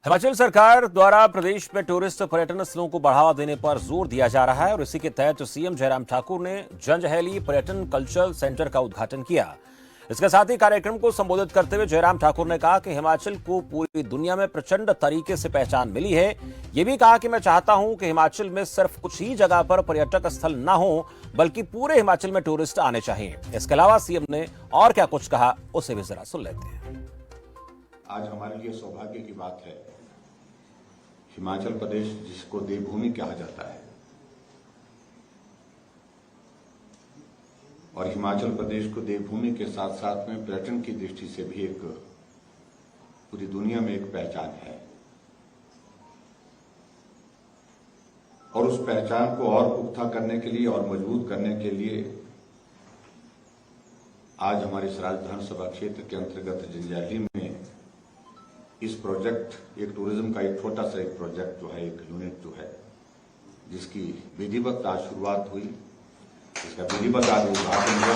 हिमाचल सरकार द्वारा प्रदेश में टूरिस्ट पर्यटन स्थलों को बढ़ावा देने पर जोर दिया जा रहा है और इसी के तहत सीएम जयराम ठाकुर ने जंजैहली पर्यटन कल्चरल सेंटर का उद्घाटन किया। इसके साथ ही कार्यक्रम को संबोधित करते हुए जयराम ठाकुर ने कहा कि हिमाचल को पूरी दुनिया में प्रचंड तरीके से पहचान मिली है। ये भी कहा कि मैं चाहता हूं कि हिमाचल में सिर्फ कुछ ही जगह पर पर्यटक स्थल न हो, बल्कि पूरे हिमाचल में टूरिस्ट आने चाहिए। इसके अलावा सीएम ने और क्या कुछ कहा, उसे भी जरा सुन लेते हैं। आज हमारे लिए सौभाग्य की बात है, हिमाचल प्रदेश जिसको देवभूमि कहा जाता है और हिमाचल प्रदेश को देवभूमि के साथ साथ में पर्यटन की दृष्टि से भी एक पूरी दुनिया में एक पहचान है और उस पहचान को और पुख्ता करने के लिए और मजबूत करने के लिए आज हमारे सराज विधानसभा क्षेत्र के अंतर्गत जंजैहली में इस प्रोजेक्ट, एक टूरिज्म का एक छोटा सा एक प्रोजेक्ट जो है, एक यूनिट जो है, जिसकी विधिवत आज शुरुआत हुई, इसका विधिवत आज उद्घाटन हुआ,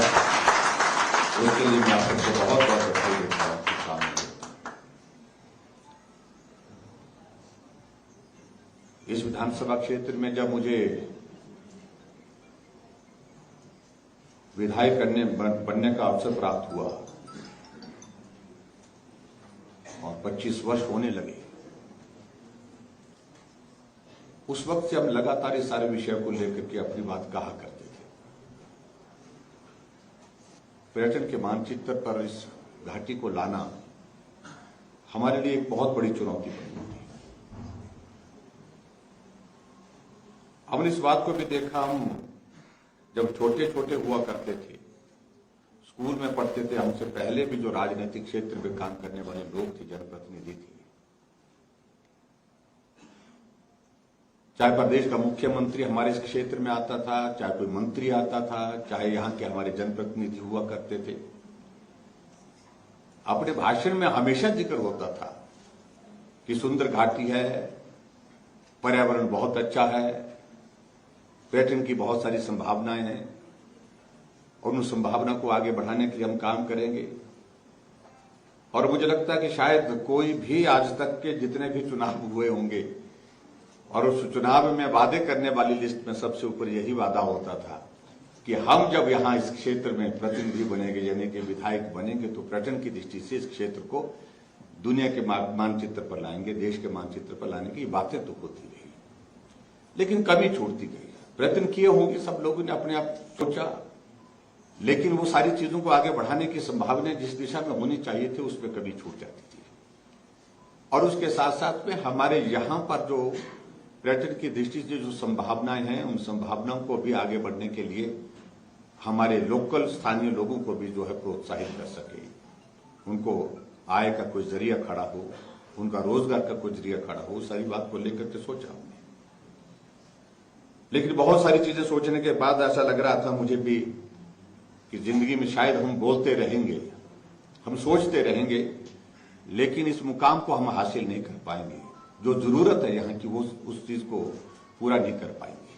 उसके लिए मैं आप सबको बहुत बहुत बधाई देता हूं। इस विधानसभा क्षेत्र में जब मुझे विधायक बनने का अवसर प्राप्त हुआ और 25 वर्ष होने लगे, उस वक्त से हम लगातार इस सारे विषय को लेकर के अपनी बात कहा करते थे। पर्यटन के मानचित्र पर इस घाटी को लाना हमारे लिए एक बहुत बड़ी चुनौती बनी थी। हमने इस बात को भी देखा, हम जब छोटे छोटे हुआ करते थे, स्कूल में पढ़ते थे, हमसे पहले भी जो राजनीतिक क्षेत्र में काम करने वाले लोग थे, जनप्रतिनिधि थे, चाहे प्रदेश का मुख्यमंत्री हमारे इस क्षेत्र में आता था, चाहे कोई मंत्री आता था, चाहे यहां के हमारे जनप्रतिनिधि हुआ करते थे, अपने भाषण में हमेशा जिक्र होता था कि सुंदर घाटी है, पर्यावरण बहुत अच्छा है, पर्यटन की बहुत सारी संभावनाएं हैं और उन संभावना को आगे बढ़ाने के लिए हम काम करेंगे। और मुझे लगता है कि शायद कोई भी आज तक के जितने भी चुनाव हुए होंगे और उस चुनाव में वादे करने वाली लिस्ट में सबसे ऊपर यही वादा होता था कि हम जब यहां इस क्षेत्र में प्रतिनिधि बनेंगे, यानी कि विधायक बनेंगे, तो पर्यटन की दृष्टि से इस क्षेत्र को दुनिया के मानचित्र पर लाएंगे, देश के मानचित्र पर लाने की बातें तो होती रही, लेकिन कमी छूटती गई। प्रयत्न किए होंगे, सब लोगों ने अपने आप सोचा, लेकिन वो सारी चीजों को आगे बढ़ाने की संभावनाएं जिस दिशा में होनी चाहिए थी, उसमें कभी छूट जाती थी। और उसके साथ साथ में हमारे यहां पर जो पर्यटन की दृष्टि से जो संभावनाएं हैं, उन संभावनाओं को भी आगे बढ़ने के लिए हमारे लोकल स्थानीय लोगों को भी जो है प्रोत्साहित कर सके, उनको आय का कोई जरिया खड़ा हो, उनका रोजगार का कोई जरिया खड़ा हो, सारी बात को लेकर के सोचा हमने। लेकिन बहुत सारी चीजें सोचने के बाद ऐसा लग रहा था मुझे भी कि जिंदगी में शायद हम बोलते रहेंगे, हम सोचते रहेंगे, लेकिन इस मुकाम को हम हासिल नहीं कर पाएंगे। जो जरूरत है यहाँ की, वो उस चीज को पूरा नहीं कर पाएंगे।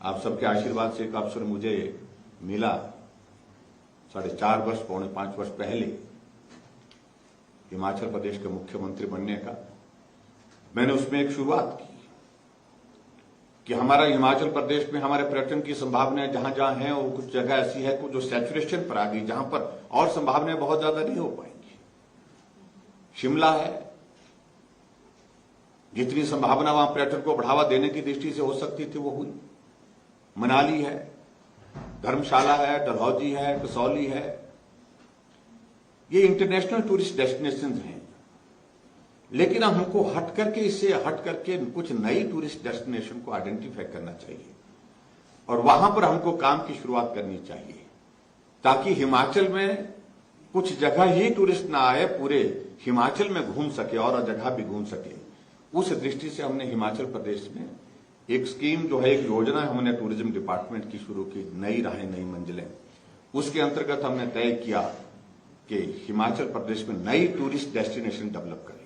आप सबके आशीर्वाद से एक अवसर मुझे मिला 4.5 वर्ष, पौने 5 वर्ष पहले हिमाचल प्रदेश के मुख्यमंत्री बनने का। मैंने उसमें एक शुरुआत की कि हमारा हिमाचल प्रदेश में हमारे पर्यटन की संभावनाएं जहां जहां हैं, और कुछ जगह ऐसी है कुछ जो सैचुरेशन पर आ गई, जहां पर और संभावनाएं बहुत ज्यादा नहीं हो पाएंगी। शिमला है, जितनी संभावना वहां पर्यटन को बढ़ावा देने की दृष्टि से हो सकती थी वो हुई। मनाली है, धर्मशाला है, डलहौजी है, कसौली है, ये इंटरनेशनल टूरिस्ट डेस्टिनेशन हैं। लेकिन हमको हट करके कुछ नई टूरिस्ट डेस्टिनेशन को आइडेंटिफाई करना चाहिए और वहां पर हमको काम की शुरुआत करनी चाहिए, ताकि हिमाचल में कुछ जगह ही टूरिस्ट ना आए, पूरे हिमाचल में घूम सके और जगह भी घूम सके। उस दृष्टि से हमने हिमाचल प्रदेश में एक स्कीम जो है, एक योजना हमने टूरिज्म डिपार्टमेंट की शुरू की, नई राहें नई मंजिलें। उसके अंतर्गत हमने तय किया कि हिमाचल प्रदेश में नई टूरिस्ट डेस्टिनेशन डेवलप करें।